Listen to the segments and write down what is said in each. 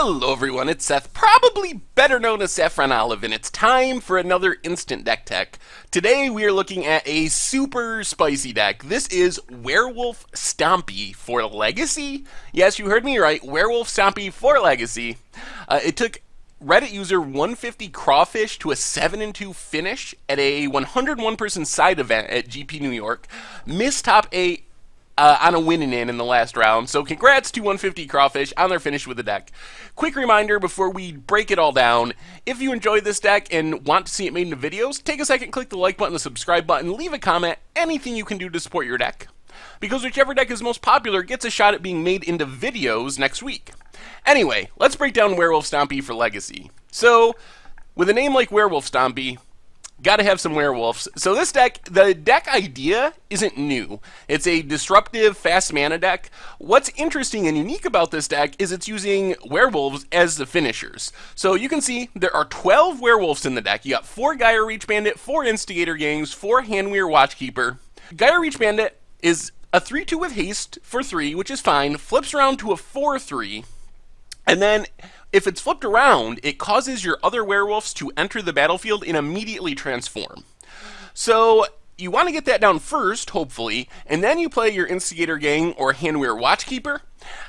Hello everyone, it's Seth, probably better known as Saffron Olive, and it's time for another instant deck tech. Today we are looking at a super spicy deck. This is Werewolf Stompy for Legacy. Yes, you heard me right, Werewolf Stompy for Legacy. It took Reddit user 150 Crawfish to a 7-2 finish at a 101 person side event at GP New York. Missed top 8 on a win in the last round, so congrats to 150 Crawfish on their finish with the deck. Quick reminder before we break it all down, if you enjoyed this deck and want to see it made into videos, take a second, click the like button, the subscribe button, leave a comment, anything you can do to support your deck. Because whichever deck is most popular gets a shot at being made into videos next week. Anyway, let's break down Werewolf Stompy for Legacy. So, with a name like Werewolf Stompy, gotta have some werewolves. So this deck, the deck idea isn't new. It's a disruptive, fast mana deck. What's interesting and unique about this deck is it's using werewolves as the finishers. So you can see there are 12 werewolves in the deck. You got 4 Gaia Reach Bandit, 4 Instigator Gangs, 4 Handweir Watchkeeper. Gaia Reach Bandit is a 3-2 with haste for 3, which is fine. Flips around to a 4-3. And then, if it's flipped around, it causes your other werewolves to enter the battlefield and immediately transform. So, you want to get that down first, hopefully, and then you play your Instigator Gang or Handweir Watchkeeper,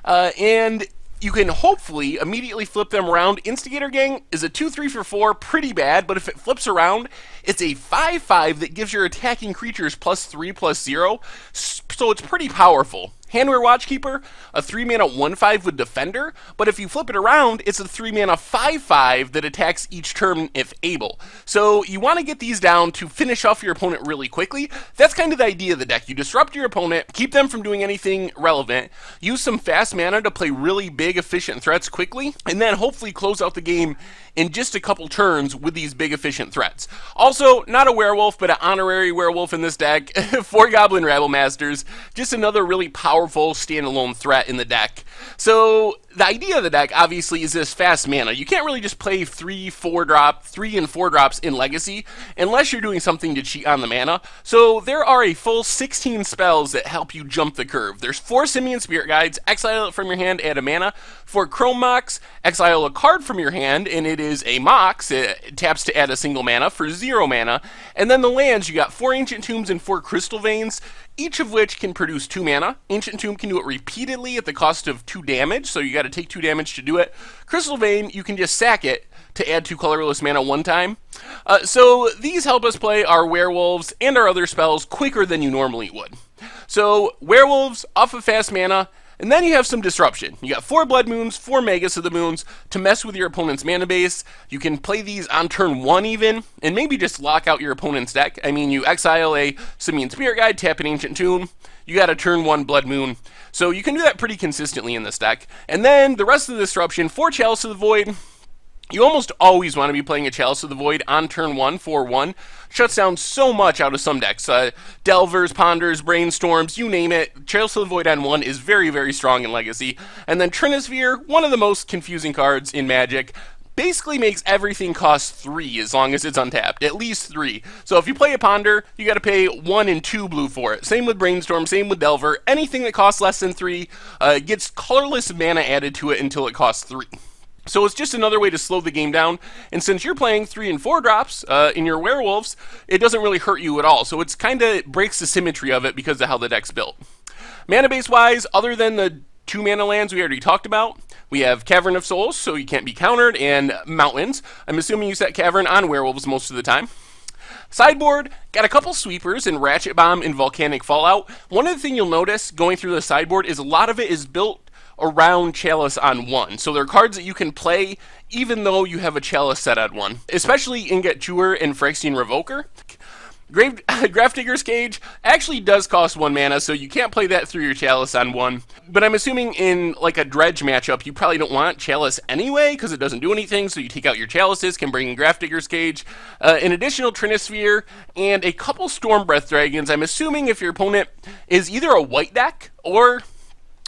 and you can hopefully immediately flip them around. Instigator Gang is a 2-3 for 4, pretty bad, but if it flips around, it's a 5-5 that gives your attacking creatures +3/+0, so it's pretty powerful. Handweir Watchkeeper, a 3-mana 1-5 with Defender, but if you flip it around, it's a 3-mana 5-5 that attacks each turn if able. So you want to get these down to finish off your opponent really quickly. That's kind of the idea of the deck. You disrupt your opponent, keep them from doing anything relevant, use some fast mana to play really big, efficient threats quickly, and then hopefully close out the game in just a couple turns with these big, efficient threats. Also, not a werewolf, but an honorary werewolf in this deck. 4 Goblin Rabble Masters, just another really powerful standalone threat in the deck. So the idea of the deck obviously is this fast mana. You can't really just play 3 and 4 drops in Legacy unless you're doing something to cheat on the mana. So there are a full 16 spells that help you jump the curve. There's 4 Simian Spirit Guides, exile it from your hand, add a mana. 4 Chrome Mox, exile a card from your hand, and it is a Mox. It taps to add a single mana for 0 mana. And then the lands, you got 4 Ancient Tombs and 4 Crystal Veins, each of which can produce 2 mana. Ancient Tomb can do it repeatedly at the cost of 2 damage, so you got to take 2 damage to do it. Crystal Vein, you can just sack it to add 2 colorless mana one time. So these help us play our werewolves and our other spells quicker than you normally would. So werewolves off of fast mana, and then you have some disruption. You got 4 Blood Moons, 4 Magus of the Moons to mess with your opponent's mana base. You can play these on turn 1 even, and maybe just lock out your opponent's deck. I mean, you exile a Simian Spirit Guide, tap an Ancient Tomb, you got a turn 1 Blood Moon. So you can do that pretty consistently in this deck. And then the rest of the disruption, 4 Chalice of the Void. You almost always want to be playing a Chalice of the Void on turn 1 for 1. Shuts down so much out of some decks. Delvers, Ponders, Brainstorms, you name it. Chalice of the Void on 1 is very, very strong in Legacy. And then Trinisphere, one of the most confusing cards in Magic, basically makes everything cost 3 as long as it's untapped, at least 3. So if you play a Ponder, you got to pay 1 and 2 blue for it. Same with Brainstorm, same with Delver. Anything that costs less than 3 gets colorless mana added to it until it costs 3. So it's just another way to slow the game down, and since you're playing 3 and 4 drops in your werewolves, it doesn't really hurt you at all. So it's kind of breaks the symmetry of it because of how the deck's built. Mana base wise, other than the 2 mana lands we already talked about, we have Cavern of Souls, so you can't be countered, and Mountains. I'm assuming you set Cavern on werewolves most of the time. Sideboard, got a couple sweepers in Ratchet Bomb and Volcanic Fallout. One of the things you'll notice going through the sideboard is a lot of it is built around Chalice on 1. So there are cards that you can play even though you have a Chalice set on 1. Especially Ingot Chewer and Phyrexian Revoker. Grafdigger's Cage actually does cost 1 mana, so you can't play that through your Chalice on 1. But I'm assuming in like a Dredge matchup, you probably don't want Chalice anyway, because it doesn't do anything, so you take out your Chalices, can bring in Grafdigger's Cage, an additional Trinisphere, and a couple Stormbreath Dragons. I'm assuming if your opponent is either a white deck, or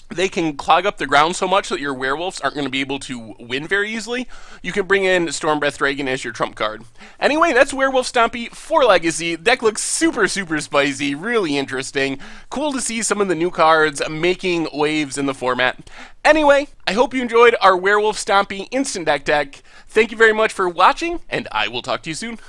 they can clog up the ground so much that your werewolves aren't going to be able to win very easily. You can bring in Stormbreath Dragon as your trump card. Anyway, that's Werewolf Stompy for Legacy. Deck looks super, super spicy, really interesting. Cool to see some of the new cards making waves in the format. Anyway, I hope you enjoyed our Werewolf Stompy Instant Deck. Thank you very much for watching, and I will talk to you soon.